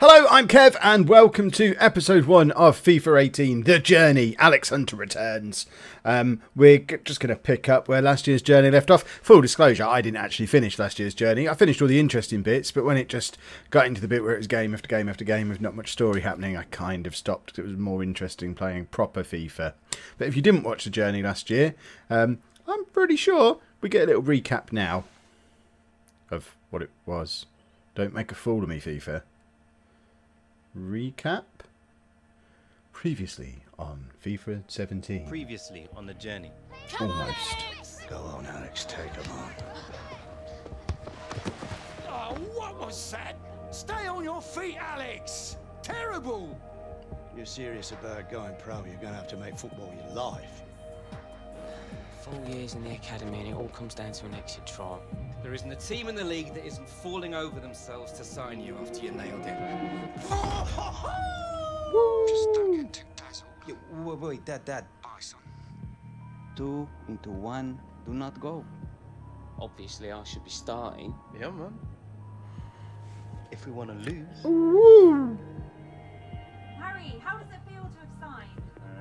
Hello, I'm Kev, and welcome to episode 1 of FIFA 18, The Journey. Alex Hunter returns. We're just going to pick up where last year's journey left off. Full disclosure, I didn't actually finish last year's journey. I finished all the interesting bits, but when it just got into the bit where it was game after game after game with not much story happening, I kind of stopped. It was more interesting playing proper FIFA. But if you didn't watch the journey last year, I'm pretty sure we get a little recap now of what it was. Don't make a fool of me, FIFA. Recap. Previously on FIFA 17. Previously on the journey. Almost. Go on, Alex, take him on. Oh, what was that? Stay on your feet, Alex! Terrible! If you're serious about going pro, you're going to have to make football your life. 4 years in the academy and it all comes down to an exit trial. There isn't a team in the league that isn't falling over themselves to sign you after you nailed it. Just don't get too dazzled. Wait, Dad. Bye, son. 2 into 1, do not go. Obviously, I should be starting. Yeah, man. If we want to lose. Harry, how does it feel to have signed?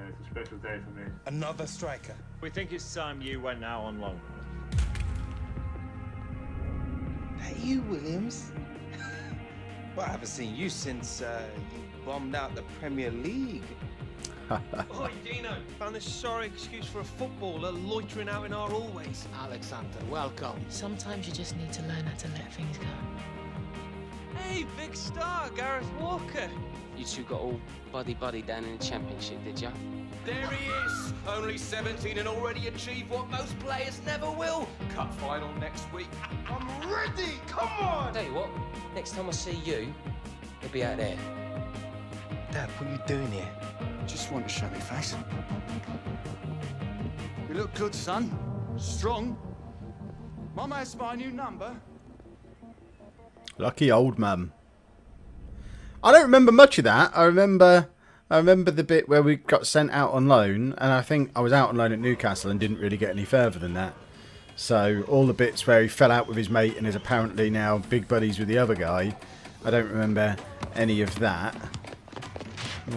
It's a special day for me. Another striker. We think it's time you went out on loan. Hey, you, Williams. Well, I haven't seen you since you bombed out the Premier League. Oi, Dino, found this sorry excuse for a footballer loitering out in our hallways. Alexander, welcome. Sometimes you just need to learn how to let things go. Hey, big star, Gareth Walker. You two got all buddy down in the championship, did ya? There he is! Only 17 and already achieved what most players never will. Cup final next week. I'm ready! Come on! Tell you what, next time I see you, you'll be out there. Dad, what are you doing here? Just want to show me face. You look good, son. Strong. Mama asked my new number. Lucky old mum. I don't remember much of that. I remember the bit where we got sent out on loan, and I think I was out on loan at Newcastle and didn't really get any further than that. So all the bits where he fell out with his mate and is apparently now big buddies with the other guy, I don't remember any of that.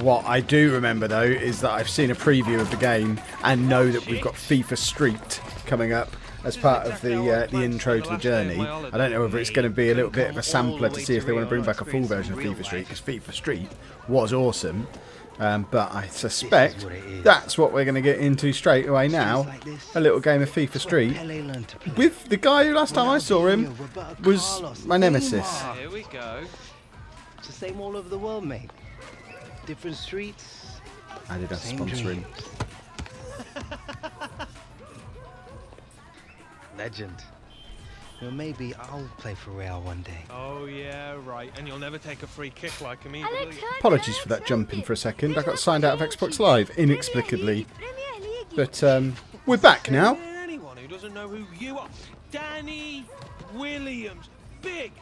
What I do remember though is that I've seen a preview of the game and know that we've got FIFA Street coming up as part of the intro to the journey. I don't know whether it's going to be a little bit of a sampler to see if they want to bring back a full version of FIFA Street, because FIFA Street was awesome. But I suspect that's what we're going to get into straight away now. A little game of FIFA Street with the guy who last time I saw him was my nemesis. Here we go. It's the same all over the world, mate. Different streets. Adidas sponsoring. Legend. You know, maybe I'll play for Real one day. Oh, yeah, right. And you'll never take a free kick like him either. Apologies for that jumping for a second. I got signed out of Xbox Live inexplicably. But we're back now. Anyone who doesn't know who you are. Danny Williams. Big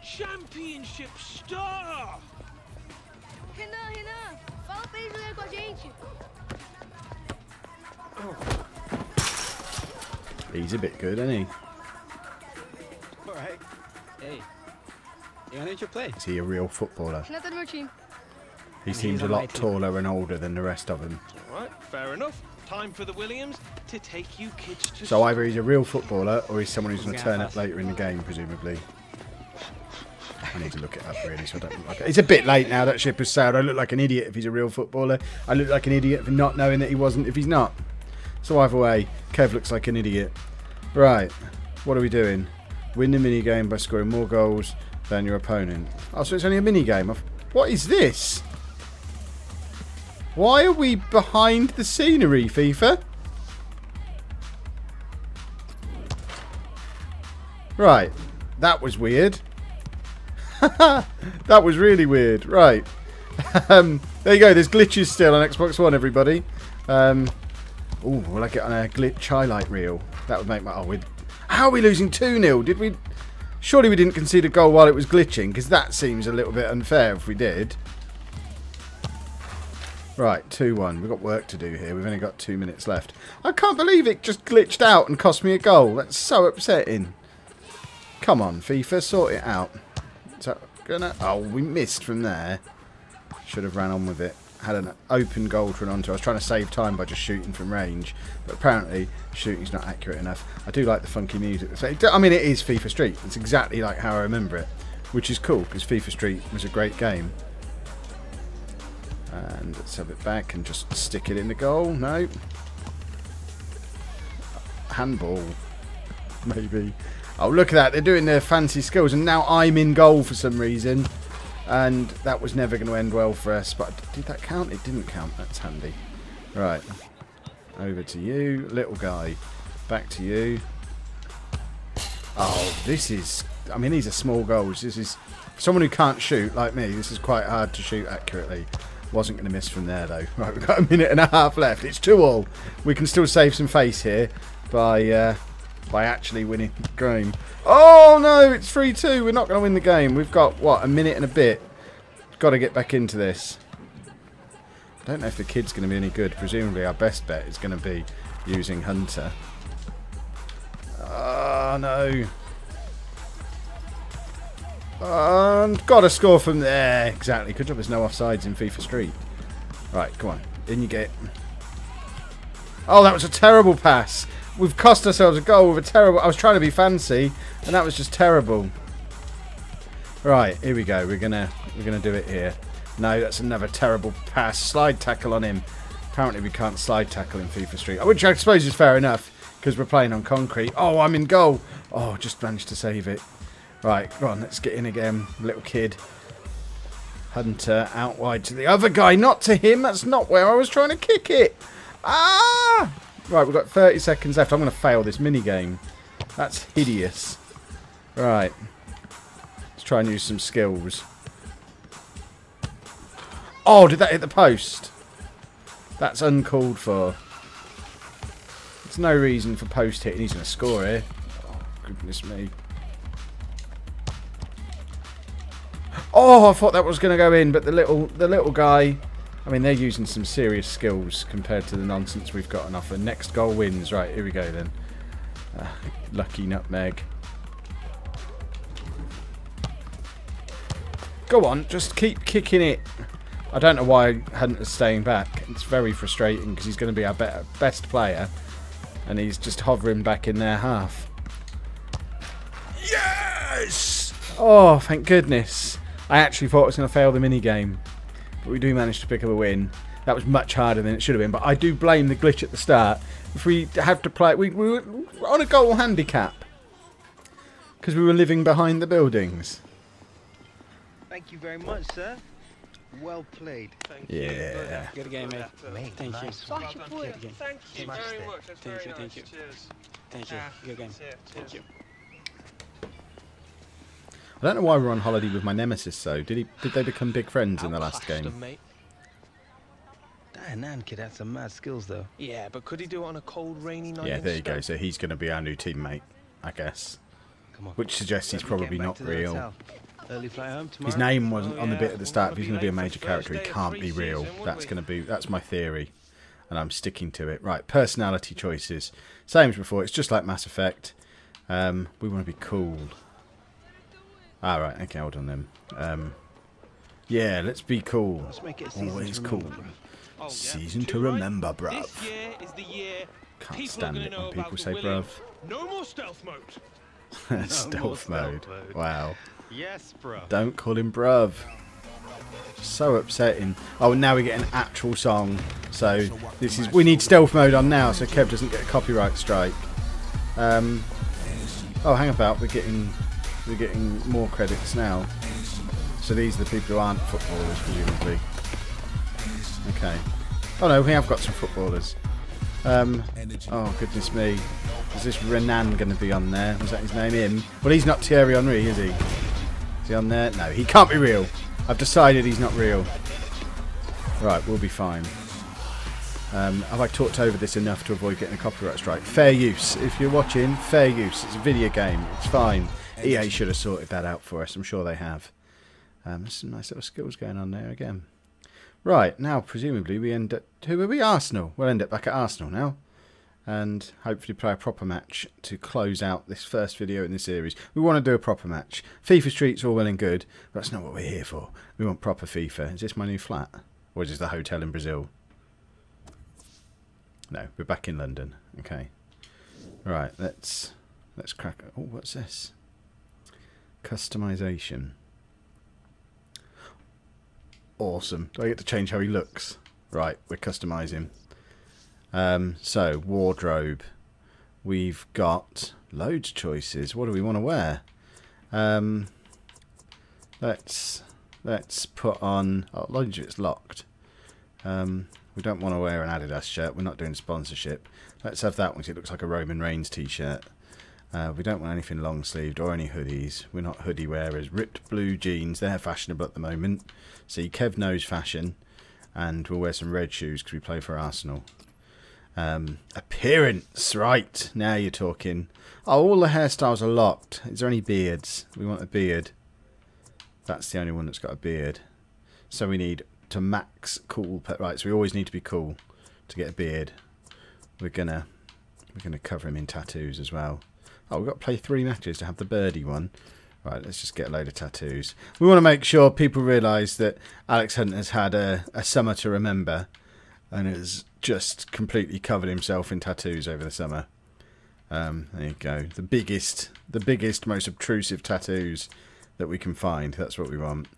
championship star. Renan, fala pra ele jogar com a gente. He's a bit good, isn't he? Alright. Hey, You want to play? Is he a real footballer? Renan tá no meu time. He seems a lot taller and older than the rest of them. All right, fair enough. Time for the Williams to take you kids to... So either he's a real footballer or he's someone who's going to turn up later in the game, presumably. I need to look it up, really, so I don't look like it. It's a bit late now, that ship has sailed. I look like an idiot if he's a real footballer. I look like an idiot for not knowing that he wasn't if he's not. So either way, Kev looks like an idiot. Right, what are we doing? Win the mini-game by scoring more goals than your opponent. Oh, so it's only a mini-game. What is this? Why are we behind the scenery, FIFA? Right, that was weird. That was really weird. Right. There you go. There's glitches still on Xbox One, everybody. Oh, will I get on a glitch highlight reel? That would make my... Oh, how are we losing 2-0? Did we... Surely we didn't concede a goal while it was glitching, because that seems a little bit unfair if we did. Right, 2-1. We've got work to do here. We've only got 2 minutes left. I can't believe it just glitched out and cost me a goal. That's so upsetting. Come on, FIFA, sort it out. So, gonna... Oh, we missed from there. Should have ran on with it. Had an open goal to run onto. I was trying to save time by just shooting from range, but apparently shooting's not accurate enough. I do like the funky music. I mean, it is FIFA Street. It's exactly like how I remember it, which is cool because FIFA Street was a great game. And let's have it back and just stick it in the goal. No. Handball. Maybe. Oh, look at that. They're doing their fancy skills. And now I'm in goal for some reason. And that was never going to end well for us. But did that count? It didn't count. That's handy. Right. Over to you. Little guy. Back to you. Oh, this is... I mean, these are small goals. This is... For someone who can't shoot, like me, this is quite hard to shoot accurately. Wasn't going to miss from there, though. Right, we've got a minute and a half left. It's 2-2. We can still save some face here by actually winning the game. Oh, no, it's 3-2. We're not going to win the game. We've got, what, a minute and a bit. Got to get back into this. I don't know if the kid's going to be any good. Presumably our best bet is going to be using Hunter. Oh, no. And got to score from there. Exactly. Good job there's no offsides in FIFA Street. Right, come on. In you get. Oh, that was a terrible pass. We've cost ourselves a goal with a terrible... I was trying to be fancy, and that was just terrible. Right, here we go. We're gonna do it here. No, that's another terrible pass. Slide tackle on him. Apparently we can't slide tackle in FIFA Street, which I suppose is fair enough, because we're playing on concrete. Oh, I'm in goal. Oh, just managed to save it. Right, go on, let's get in again. Little kid. Hunter out wide to the other guy, not to him. That's not where I was trying to kick it. Ah! Right, we've got 30 seconds left. I'm going to fail this mini-game. That's hideous. Right. Let's try and use some skills. Oh, did that hit the post? That's uncalled for. There's no reason for post hitting. He's going to score here. Oh, goodness me. Oh, I thought that was going to go in, but the little guy... I mean, they're using some serious skills compared to the nonsense we've got on offer. Next goal wins. Right, here we go then. Lucky nutmeg. Go on, just keep kicking it. I don't know why Hunter's staying back. It's very frustrating because he's going to be our best player. And he's just hovering back in their half. Yes! Oh, thank goodness. I actually thought I was going to fail the mini-game. But we do manage to pick up a win. That was much harder than it should have been. But I do blame the glitch at the start. If we have to play... We were on a goal handicap. Because we were living behind the buildings. Thank you very much, sir. Well played. Thank you. Yeah. Good game, mate. Thank you. Thank you very much. That's very nice. Thank you. Cheers. Thank you. Good game. Thank you. I don't know why we're on holiday with my nemesis, though. Did they become big friends in the last game? That Nan kid had some mad skills, though. Yeah, but could he do it on a cold, rainy night? Yeah, there you go. So he's going to be our new teammate, I guess. Come on. Which suggests he's probably not real. Early flight home tomorrow. His name wasn't on the bit at the start. If he's going to be a major character, he can't be real. That's my theory, and I'm sticking to it. Right, personality choices. Same as before. It's just like Mass Effect. We want to be cool. Ah, right. Okay, hold on then. Yeah, let's be cool. Let's make it Always cool. Oh, yeah. Season to remember, bruv. This year is the year Can't stand it when people say bruv. William. No more stealth mode. Stealth mode. Wow. Yes, bro. Don't call him bruv. So upsetting. Oh, now we get an actual song. So this is... We need stealth mode on now so Kev doesn't get a copyright strike. Oh, hang about. We're getting more credits now. So these are the people who aren't footballers, presumably. Okay. Oh no, we have got some footballers. Oh goodness me. Is this Renan going to be on there? Was that his name? Him? Well, he's not Thierry Henry, is he? Is he on there? No, he can't be real. I've decided he's not real. Right, we'll be fine. Have I talked over this enough to avoid getting a copyright strike? Fair use. If you're watching, fair use. It's a video game. It's fine. EA should have sorted that out for us. I'm sure they have. There's some nice little skills going on there again. Right, now presumably we end at... Who are we? Arsenal. We'll end up back at Arsenal now. and hopefully play a proper match to close out this first video in the series. We want to do a proper match. FIFA Street's all well and good, but that's not what we're here for. We want proper FIFA. Is this my new flat? Or is this the hotel in Brazil? No, we're back in London. Okay. Right, let's crack. Oh, what's this? Customization. Awesome. Do I get to change how he looks? Right, we're customizing. So, wardrobe. We've got loads of choices. What do we want to wear? Let's put on... Oh, LOLLUJO, it's locked. We don't want to wear an Adidas shirt. We're not doing sponsorship. Let's have that one because it looks like a Roman Reigns t-shirt. We don't want anything long-sleeved or any hoodies. We're not hoodie wearers. Ripped blue jeans. They're fashionable at the moment. See, Kev knows fashion. And we'll wear some red shoes because we play for Arsenal. Appearance. Right. Now you're talking. Oh, all the hairstyles are locked. Is there any beards? We want a beard. That's the only one that's got a beard. So we need to max cool. Right, so we always need to be cool to get a beard. We're gonna cover him in tattoos as well. Oh, we've got to play 3 matches to have the birdie one. Right, let's just get a load of tattoos. We want to make sure people realise that Alex Hunter's had a summer to remember and has just completely covered himself in tattoos over the summer. There you go. The biggest, most obtrusive tattoos that we can find. That's what we want.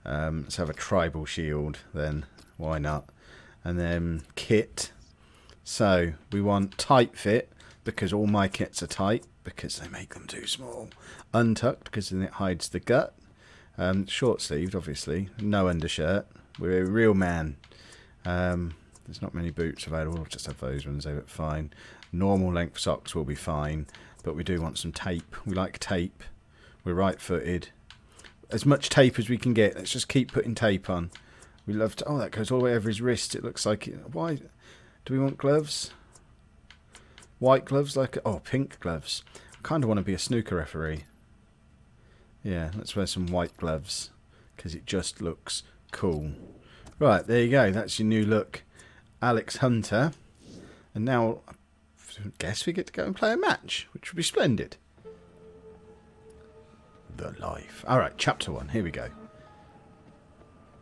Let's have a tribal shield then. Why not? And then kit. So we want tight fit because all my kits are tight because they make them too small. Untucked because then it hides the gut. Short sleeved obviously. No undershirt. We're a real man. There's not many boots available. I'll just have those ones. They look fine. Normal length socks will be fine. But we do want some tape. We like tape. We're right footed. As much tape as we can get. Let's just keep putting tape on. We love to... Oh, that goes all the way over his wrist. It looks like... Why... Do we want gloves? White gloves? Like... Oh, pink gloves. I kind of want to be a snooker referee. Yeah, let's wear some white gloves. Because it just looks cool. Right, there you go. That's your new look. Alex Hunter. And now... I guess we get to go and play a match. Which would be splendid. The life. Alright, chapter 1. Here we go.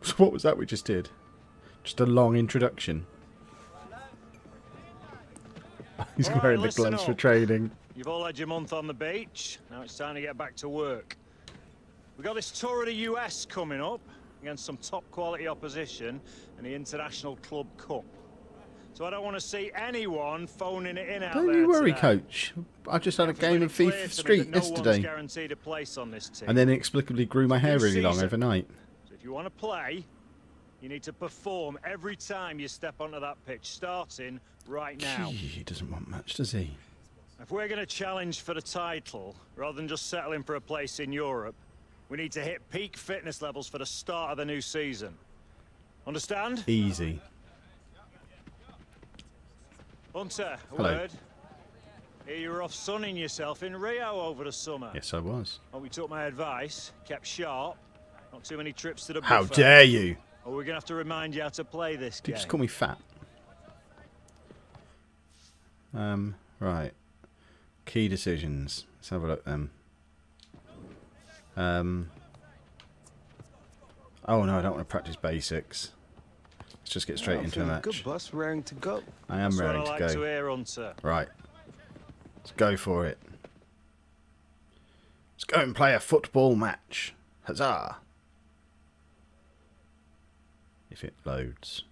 So what was that we just did? Just a long introduction. He's wearing the gloves for training. You've all had your month on the beach. Now it's time to get back to work. We've got this tour of the US coming up against some top quality opposition in the International Club Cup. So I don't want to see anyone phoning it in out there. Don't you worry, today. Coach. I just had a game of FIFA Street yesterday. Guaranteed a place on this team. And then inexplicably grew my hair really long overnight. So if you want to play, you need to perform every time you step onto that pitch, starting right now. He doesn't want much, does he? If we're going to challenge for the title, rather than just settling for a place in Europe, we need to hit peak fitness levels for the start of the new season. Understand? Easy. Hunter, a Hello. word. Here you were off sunning yourself in Rio over the summer. Yes, I was. Well, we took my advice, kept sharp, not too many trips to the How buffet. dare you? Or we're going to have to remind you how to play this Did you game. just call me fat? Right. Key decisions. Let's have a look then. Oh no, I don't want to practice basics. Let's just get straight into a match. Good, boss. Raring to go. I am That's raring what I to like go. to hear, Hunter. Right. Let's go for it. Let's go and play a football match. Huzzah! If it loads.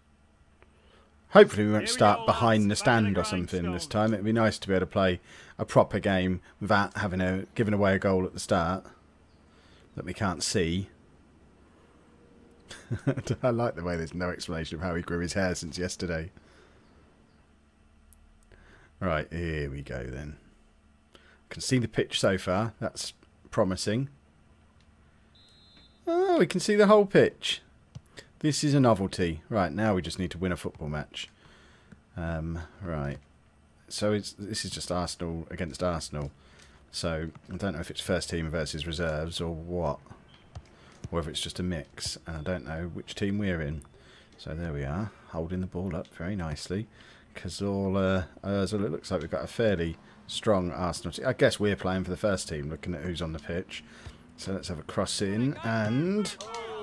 Hopefully we won't start behind the stand or something this time. It'd be nice to be able to play a proper game without having giving away a goal at the start that we can't see. I like the way there's no explanation of how he grew his hair since yesterday. Right, here we go then. I can see the pitch so far. That's promising. Oh, we can see the whole pitch. This is a novelty. Right, now we just need to win a football match. Right. So this is just Arsenal against Arsenal. So I don't know if it's first team versus reserves or what. Or whether it's just a mix. And I don't know which team we're in. So there we are. Holding the ball up very nicely. Cazorla, Ozil. It looks like we've got a fairly strong Arsenal team. I guess we're playing for the first team, looking at who's on the pitch. So let's have a cross in, and...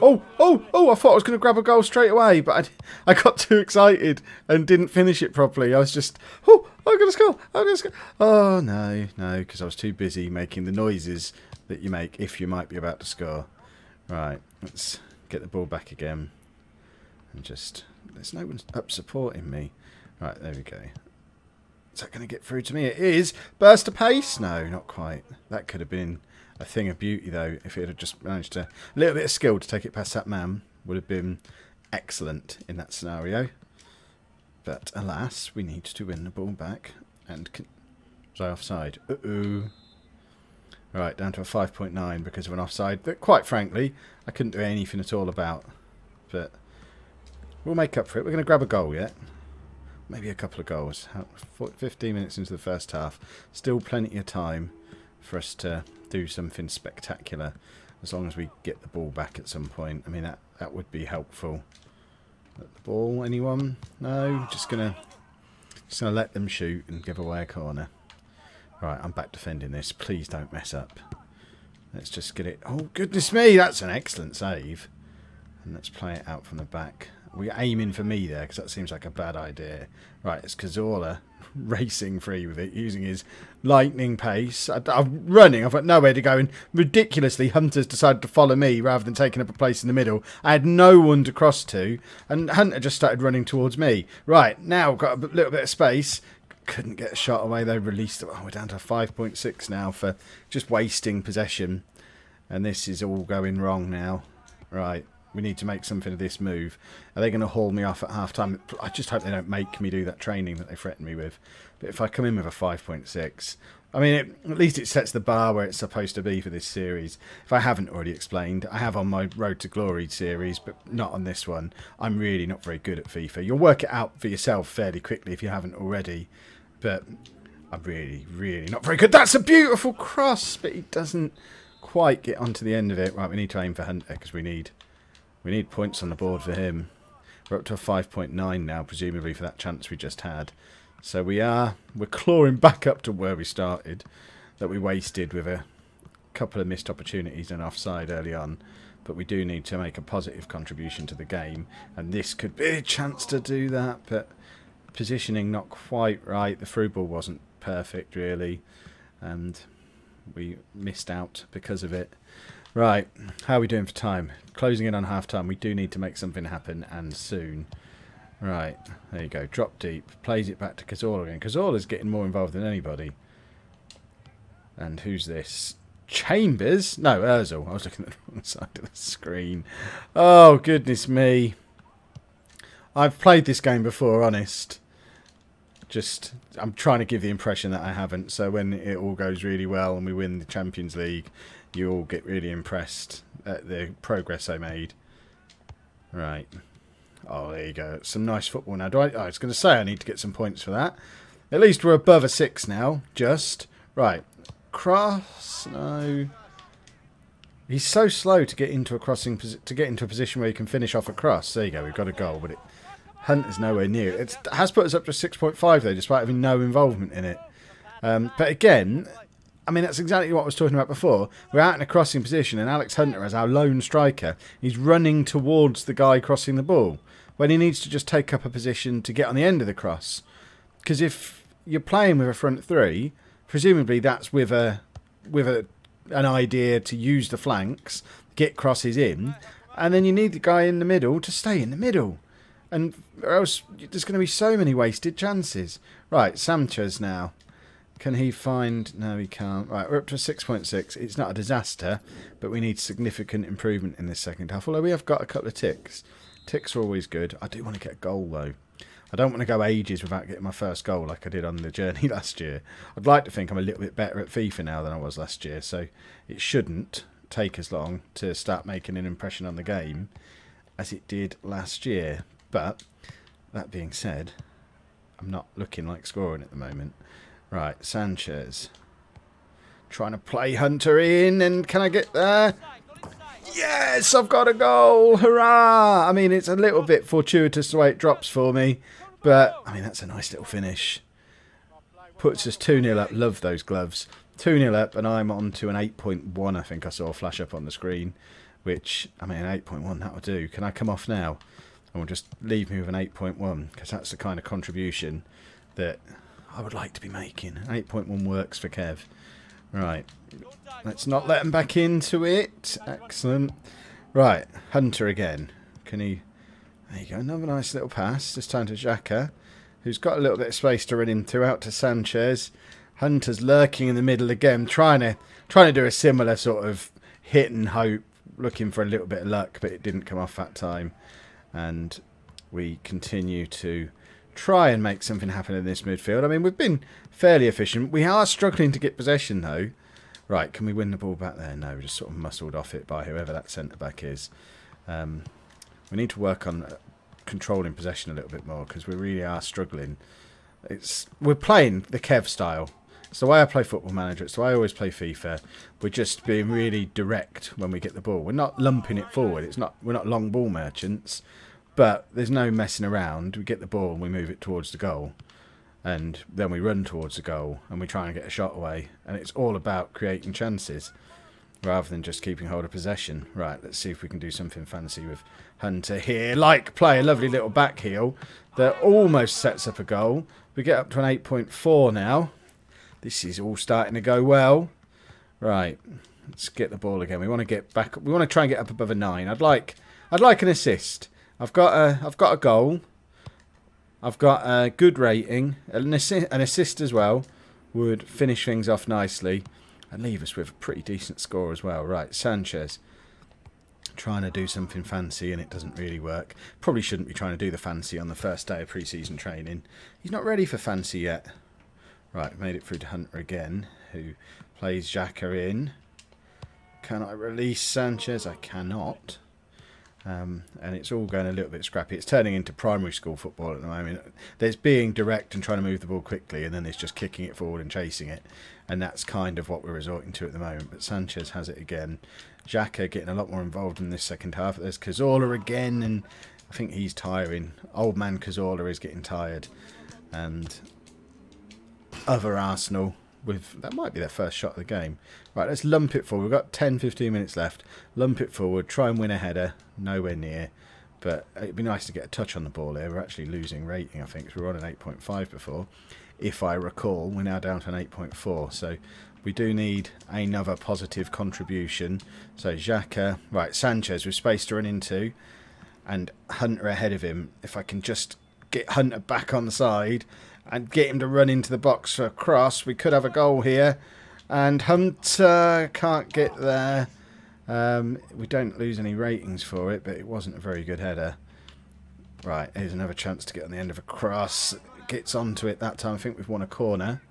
Oh! I thought I was going to grab a goal straight away, but I got too excited and didn't finish it properly. I was just... Oh! I'm going to score! I'm going to score! Oh, no, because I was too busy making the noises that you make if you might be about to score. Right, let's get the ball back again. And just... There's no one up supporting me. Right, there we go. Is that going to get through to me? It is. Burst of pace? No, not quite. That could have been a thing of beauty, though, if it had just managed to... A little bit of skill to take it past that man would have been excellent in that scenario. But, alas, we need to win the ball back. And... Was I offside? Uh-oh. Right, down to a 5.9 because of an offside that, quite frankly, I couldn't do anything at all about. But we'll make up for it. We're going to grab a goal yet. Maybe a couple of goals. 15 minutes into the first half. Still plenty of time for us to do something spectacular. As long as we get the ball back at some point. I mean, that would be helpful. The ball, anyone? No? Just gonna let them shoot and give away a corner. Right, I'm back defending this. Please don't mess up. Let's just get it. Oh, goodness me! That's an excellent save. And let's play it out from the back. We're aiming for me there because that seems like a bad idea. Right, it's Cazorla racing free with it, using his lightning pace. I'm running. I've got nowhere to go, and ridiculously, Hunter's decided to follow me rather than taking up a place in the middle. I had no one to cross to, and Hunter just started running towards me. Right, now I've got a little bit of space. Couldn't get a shot away, though. Released it. Oh, we're down to 5.6 now for just wasting possession. And this is all going wrong now. Right. We need to make something of this move. Are they going to haul me off at half-time? I just hope they don't make me do that training that they threatened me with. But if I come in with a 5.6... I mean, at least it sets the bar where it's supposed to be for this series. If I haven't already explained, I have on my Road to Glory series, but not on this one. I'm really not very good at FIFA. You'll work it out for yourself fairly quickly if you haven't already. But I'm really, really not very good. That's a beautiful cross, but he doesn't quite get onto the end of it. Right, we need to aim for Hunter because we need points on the board for him. We're up to a 5.9 now, presumably for that chance we just had. So we're clawing back up to where we started, that we wasted with a couple of missed opportunities and offside early on. But we do need to make a positive contribution to the game, and this could be a chance to do that. But positioning not quite right. The through ball wasn't perfect really, and we missed out because of it. Right, how are we doing for time? Closing in on half-time. We do need to make something happen, and soon. Right, there you go. Drop deep. Plays it back to Cazorla again. Cazorla's getting more involved than anybody. And who's this? Chambers? No, Ozil. I was looking at the wrong side of the screen. Oh, goodness me. I've played this game before, honest. I'm trying to give the impression that I haven't. So when it all goes really well and we win the Champions League, you all get really impressed at the progress I made. Right. Oh, there you go. Some nice football now. I was going to say I need to get some points for that. At least we're above a 6 now. Just. Right. Cross. No. He's so slow to get into a position where you can finish off a cross. There you go. We've got a goal, but Hunter's nowhere near it. It has put us up to 6.5 though, despite having no involvement in it. But again, I mean, that's exactly what I was talking about before. We're out in a crossing position, and Alex Hunter, as our lone striker, he's running towards the guy crossing the ball when he needs to just take up a position to get on the end of the cross. Because if you're playing with a front three, presumably that's with an idea to use the flanks, get crosses in, and then you need the guy in the middle to stay in the middle. And or else there's going to be so many wasted chances. Right, Sanchez now. Can he find... No, he can't. Right, we're up to a 6.6. It's not a disaster, but we need significant improvement in this second half. Although we have got a couple of ticks. Ticks are always good. I do want to get a goal, though. I don't want to go ages without getting my first goal like I did on the journey last year. I'd like to think I'm a little bit better at FIFA now than I was last year, so it shouldn't take as long to start making an impression on the game as it did last year. But, that being said, I'm not looking like scoring at the moment. Right, Sanchez. Trying to play Hunter in, and can I get there? Yes, I've got a goal! Hurrah! I mean, it's a little bit fortuitous the way it drops for me, But, I mean, that's a nice little finish. Puts us 2-0 up. Love those gloves. 2-0 up, and I'm on to an 8.1, I think I saw flash up on the screen. Which, I mean, 8.1, that'll do. Can I come off now? And we'll just leave me with an 8.1, because that's the kind of contribution that I would like to be making. 8.1 works for Kev. Right. Let's not let him back into it. Excellent. Right. Hunter again. Can he... There you go. Another nice little pass. This time to Xhaka, who's got a little bit of space to run into. Out to Sanchez. Hunter's lurking in the middle again, trying to do a similar sort of hit and hope, looking for a little bit of luck, but it didn't come off that time. And we continue to try and make something happen in this midfield. I mean, we've been fairly efficient. We are struggling to get possession, though. Right, can we win the ball back there? No, we just sort of muscled off it by whoever that centre-back is. We need to work on controlling possession a little bit more, because we really are struggling. We're playing the Kev style. It's the way I play Football Manager. It's the way I always play FIFA. We're just being really direct when we get the ball. We're not lumping it forward. We're not long ball merchants. But there's no messing around. We get the ball and we move it towards the goal. And then we run towards the goal and we try and get a shot away. And it's all about creating chances rather than just keeping hold of possession. Right, let's see if we can do something fancy with Hunter here. Play a lovely little back heel that almost sets up a goal. We get up to an 8.4 now. This is all starting to go well. Right, let's get the ball again. We want to get back. We want to try and get up above a 9. I'd like an assist. I've got a goal. I've got a good rating. An assist as well would finish things off nicely and leave us with a pretty decent score as well. Right, Sanchez trying to do something fancy and it doesn't really work. Probably shouldn't be trying to do the fancy on the first day of pre-season training. He's not ready for fancy yet. Right, made it through to Hunter again, who plays Xhaka in. Can I release Sanchez? I cannot. And it's all going a little bit scrappy. It's turning into primary school football at the moment. There's being direct and trying to move the ball quickly, and then there's just kicking it forward and chasing it. And that's kind of what we're resorting to at the moment. But Sanchez has it again. Xhaka getting a lot more involved in this second half. There's Cazorla again, and I think he's tiring. Old man Cazorla is getting tired. And other Arsenal, that might be their first shot of the game. Right, let's lump it forward. We've got 10-15 minutes left. Lump it forward, try and win a header. Nowhere near. But it'd be nice to get a touch on the ball here. We're actually losing rating, I think, because we were on an 8.5 before. If I recall, we're now down to an 8.4. So we do need another positive contribution. So Xhaka, right, Sanchez with space to run into. And Hunter ahead of him. If I can just get Hunter back on the side and get him to run into the box for a cross, we could have a goal here. And Hunter can't get there. We don't lose any ratings for it, but it wasn't a very good header. Right, here's another chance to get on the end of a cross. Gets onto it that time. I think we've won a corner.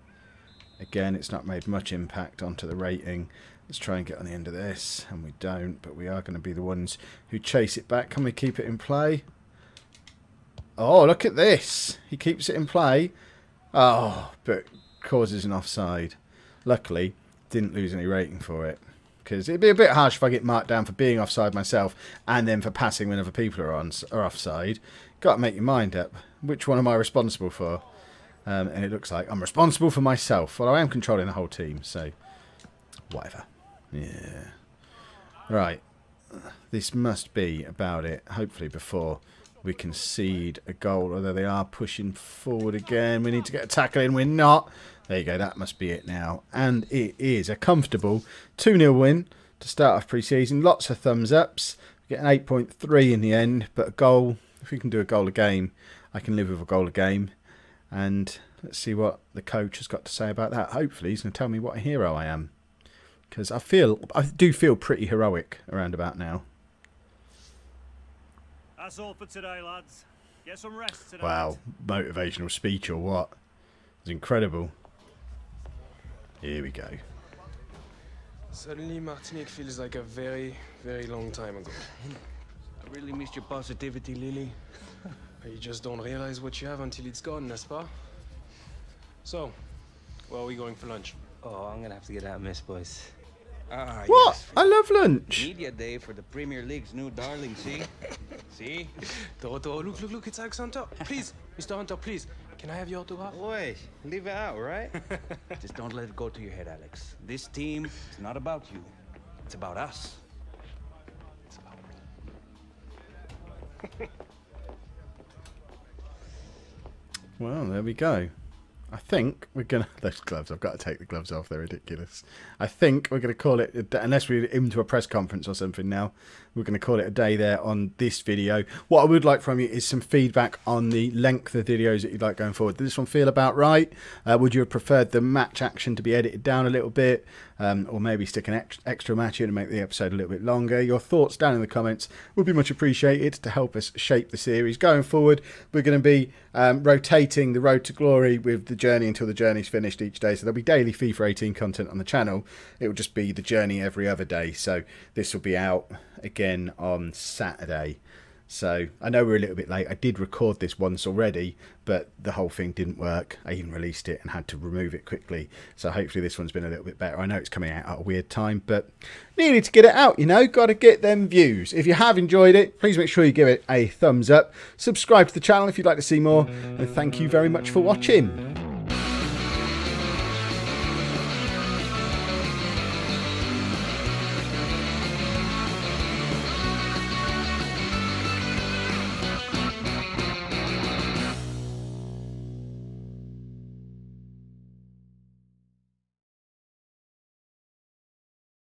Again, it's not made much impact onto the rating. Let's try and get on the end of this. And we don't, but we are going to be the ones who chase it back. Can we keep it in play? Oh, look at this. He keeps it in play. Oh, but causes an offside. Luckily, didn't lose any rating for it. Because it'd be a bit harsh if I get marked down for being offside myself and then for passing when other people are offside. Got to make your mind up. Which one am I responsible for? And it looks like I'm responsible for myself. Well, I am controlling the whole team, so whatever. Yeah. Right. This must be about it. Hopefully before we concede a goal. Although they are pushing forward again. We need to get a tackle in. We're not. There you go. That must be it now. And it is a comfortable 2-0 win to start off pre-season. Lots of thumbs ups. We get an 8.3 in the end. But a goal, if we can do a goal a game, I can live with a goal a game. And let's see what the coach has got to say about that. Hopefully he's going to tell me what a hero I am. Because I do feel pretty heroic around about now. That's all for today, lads. Get some rest today. Wow, motivational speech or what? It's incredible. Here we go. Suddenly Martinique feels like a very, very long time ago. I really missed your positivity, Lily. You just don't realize what you have until it's gone, n'est-ce pas? So, where are we going for lunch? Oh, I'm gonna have to get out, miss, boys. Ah, What? yes. I love lunch. Media day for the Premier League's new darling, see? See? Toto, look, it's Alex Hunter. Please, Mr. Hunter, please. Can I have your autograph? Boy, leave it out, right? Just don't let it go to your head, Alex. This team is not about you. It's about us. It's about me. Well, there we go. I think we're going to... Those gloves, I've got to take the gloves off. They're ridiculous. I think we're going to call it... Unless we're into a press conference or something now, we're going to call it a day there on this video. What I would like from you is some feedback on the length of videos that you'd like going forward. Did this one feel about right? Would you have preferred the match action to be edited down a little bit? Or maybe stick an extra match in and make the episode a little bit longer? Your thoughts down in the comments would be much appreciated to help us shape the series. Going forward, we're going to be rotating the Road to Glory with the journey until the journey's finished each day. So there'll be daily FIFA 18 content on the channel. It will just be the journey every other day. So this will be out again on Saturday. So I know we're a little bit late. I did record this once already, but the whole thing didn't work. I even released it and had to remove it quickly. So hopefully this one's been a little bit better. I know it's coming out at a weird time, but needed to get it out, you know. Got to get them views. If you have enjoyed it, please make sure you give it a thumbs up. Subscribe to the channel if you'd like to see more. And thank you very much for watching.